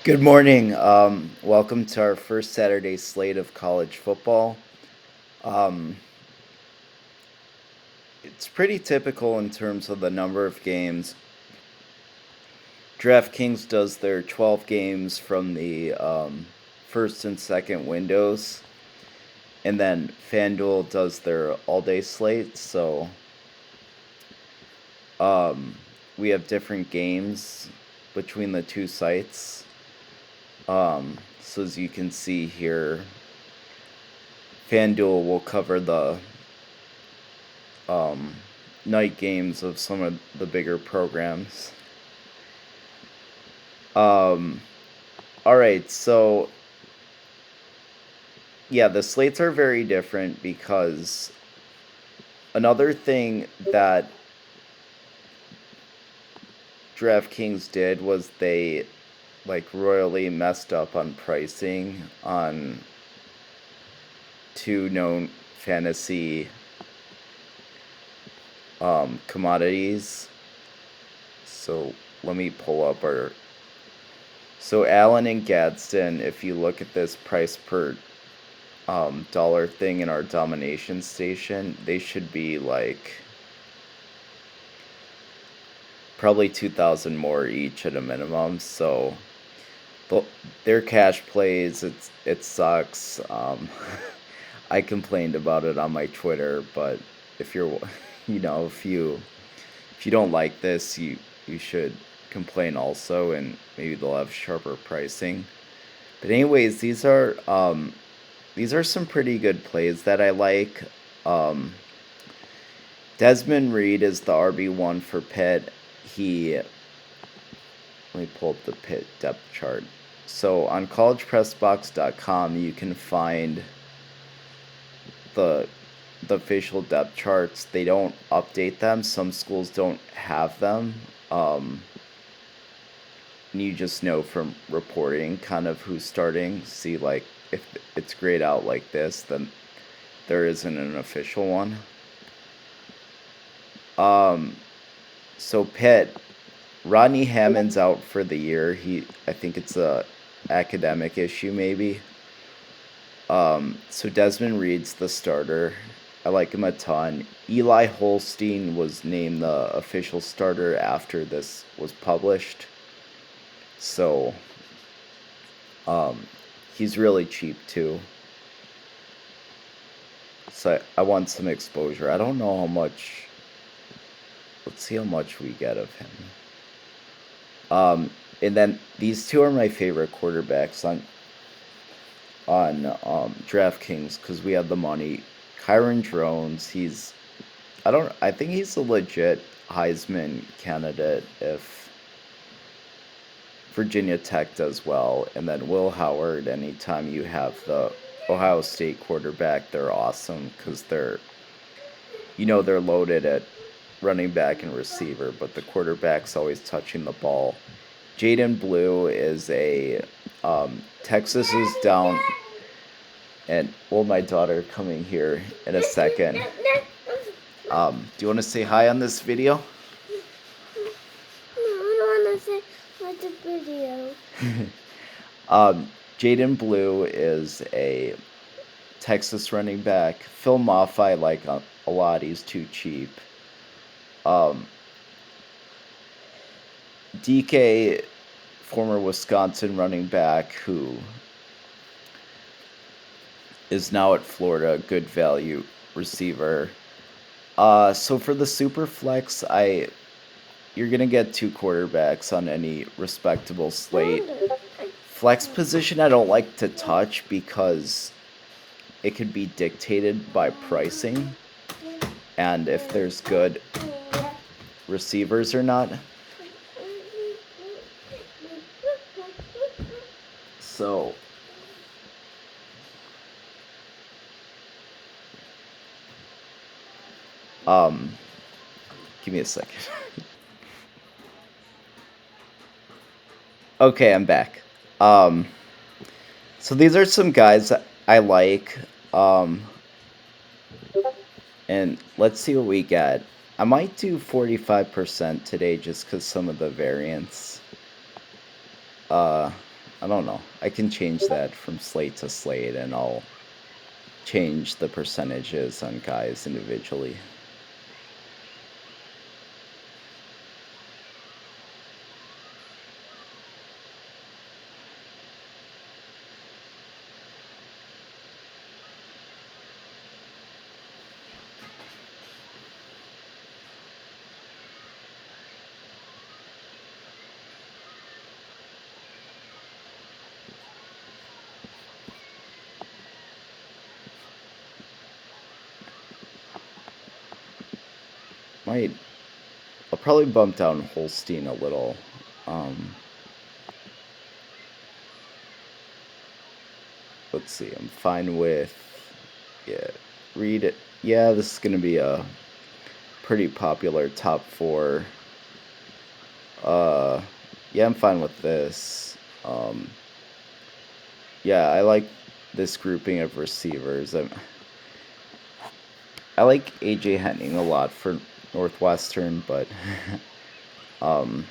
Good morning. Welcome to our first Saturday slate of college football. Um, it's pretty typical in terms of the number of games. Draftkings does their 12 games from the first and second windows, and then Fanduel does their all day slate. So um, we have different games between the two sites. So as you can see here, Fanduel will cover the um, night games of some of the bigger programs. Um, all right, so yeah, the slates are very different because another thing that DraftKings did was they like royally messed up on pricing on two known fantasy commodities. So let me pull up our. So Allen and Gadsden, if you look at this price per dollar thing in our domination station, they should be like probably 2,000 more each at a minimum. So the, their cash plays, it sucks. I complained about it on my Twitter, but if you're, if you don't like this, you should complain also, and maybe they'll have sharper pricing. But anyways, these are some pretty good plays that I like. Um, Desmond Reed is the RB1 for Pitt. Let me pull up the Pitt depth chart. So on collegepressbox.com, you can find the the official depth charts. They don't update them. Some schools don't have them. Um, and you just know from reporting kind of who's starting. See, like, if it's grayed out like this, then there isn't an official one. Um, so Pitt, Rodney Hammond's out for the year. I think it's a academic issue maybe. So Desmond Reed's the starter. I like him a ton. Eli Holstein was named the official starter after this was published. So, um, he's really cheap too. So I want some exposure. I don't know how much. Let's see how much we get of him. And then these two are my favorite quarterbacks on DraftKings because we have the money. Kyron Drones, I think he's a legit Heisman candidate if Virginia Tech does well. And then Will Howard, anytime you have the Ohio State quarterback, they're awesome because they're loaded at running back and receiver, but the quarterback's always touching the ball. Jaden Blue is Texas is down, and my daughter coming here in a second. Do you want to say hi on this video? No, I don't want to say what's the video. Jaden Blue is a Texas running back. Phil Maffei like a lot. He's too cheap. Um, DK, former Wisconsin running back who is now at Florida, good value receiver. So for the super flex, you're gonna get two quarterbacks on any respectable slate. Flex position I don't like to touch because it could be dictated by pricing and if there's good receivers or not. So um give me a second. Okay, I'm back. Um so these are some guys that I like. Um and let's see what we get. I might do 45% today just because some of the variants. Uh, I don't know. I can change that from slate to slate, and I'll change the percentages on guys individually. I'll probably bump down Holstein a little. Let's see. I'm fine with, yeah, Reed. Yeah, this is gonna be a pretty popular top 4. Yeah, I'm fine with this. Yeah, I like this grouping of receivers. I like AJ Henning a lot for Northwestern, but I don't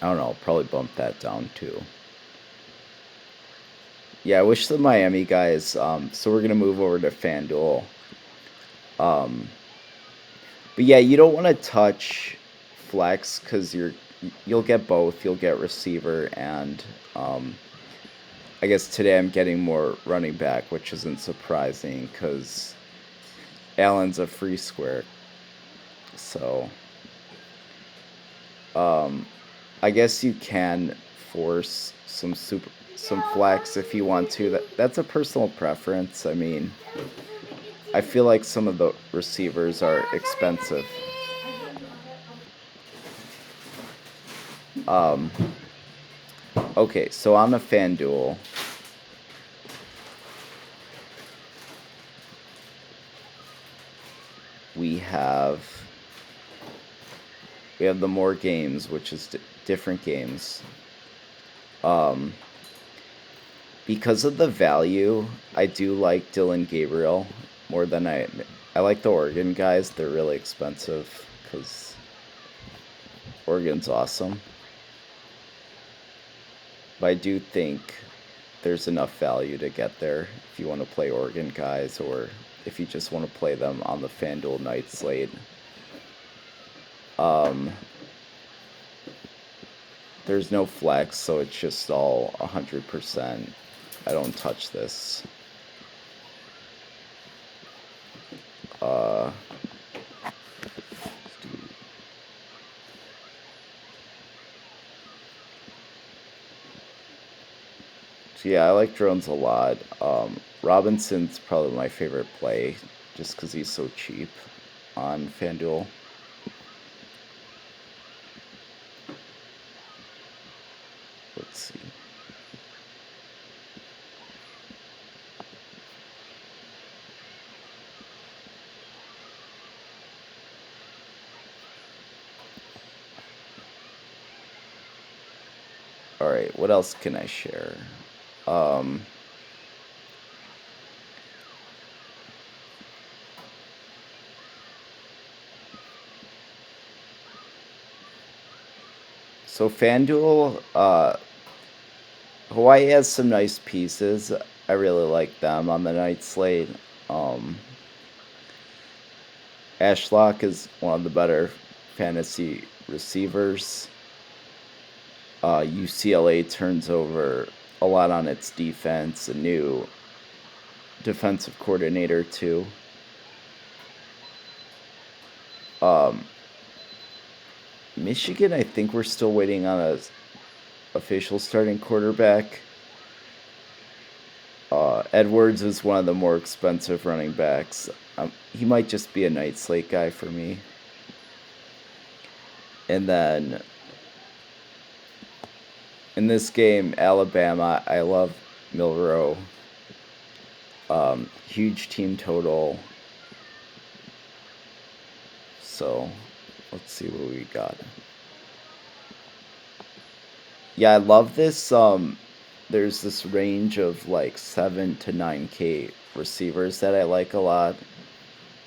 know. I'll probably bump that down too. Yeah, I wish the Miami guys. So we're gonna move over to Fanduel. But yeah, you don't want to touch flex because you'll get both. You'll get receiver and I guess today I'm getting more running back, which isn't surprising because Allen's a free square. So I guess you can force some flex if you want to. That's a personal preference. I mean, I feel like some of the receivers are expensive. Okay, so on the FanDuel, we have the more games, which is different games. Because of the value, I do like Dylan Gabriel more than I like the Oregon guys. They're really expensive because Oregon's awesome. But I do think there's enough value to get there if you want to play Oregon guys or if you just want to play them on the FanDuel night slate. There's no flex, so it's just all 100%. I don't touch this. So yeah, I like drones a lot. Robinson's probably my favorite play just because he's so cheap on FanDuel. Let's see. All right, what else can I share? So FanDuel, Hawaii has some nice pieces. I really like them on the night slate. Ashlock is one of the better fantasy receivers. UCLA turns over a lot on its defense, a new defensive coordinator too. Michigan, I think we're still waiting on a official starting quarterback. Edwards is one of the more expensive running backs. He might just be a night slate guy for me. And then in this game, Alabama, I love Milrow. Huge team total. So let's see what we got. Yeah, I love this. There's this range of like 7 to 9K receivers that I like a lot.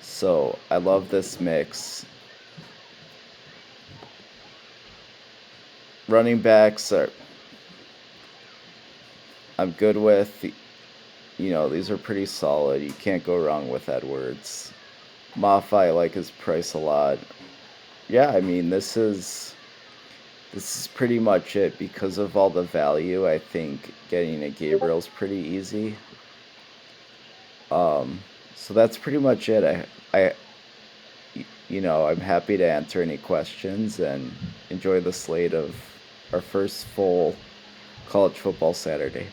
So I love this mix. Running backs are I'm good with, these are pretty solid. You can't go wrong with Edwards. Maffa, I like his price a lot. Yeah, I mean, this is pretty much it because of all the value. I think getting a Gabriel's pretty easy. So that's pretty much it. I'm happy to answer any questions and enjoy the slate of our first full college football Saturday.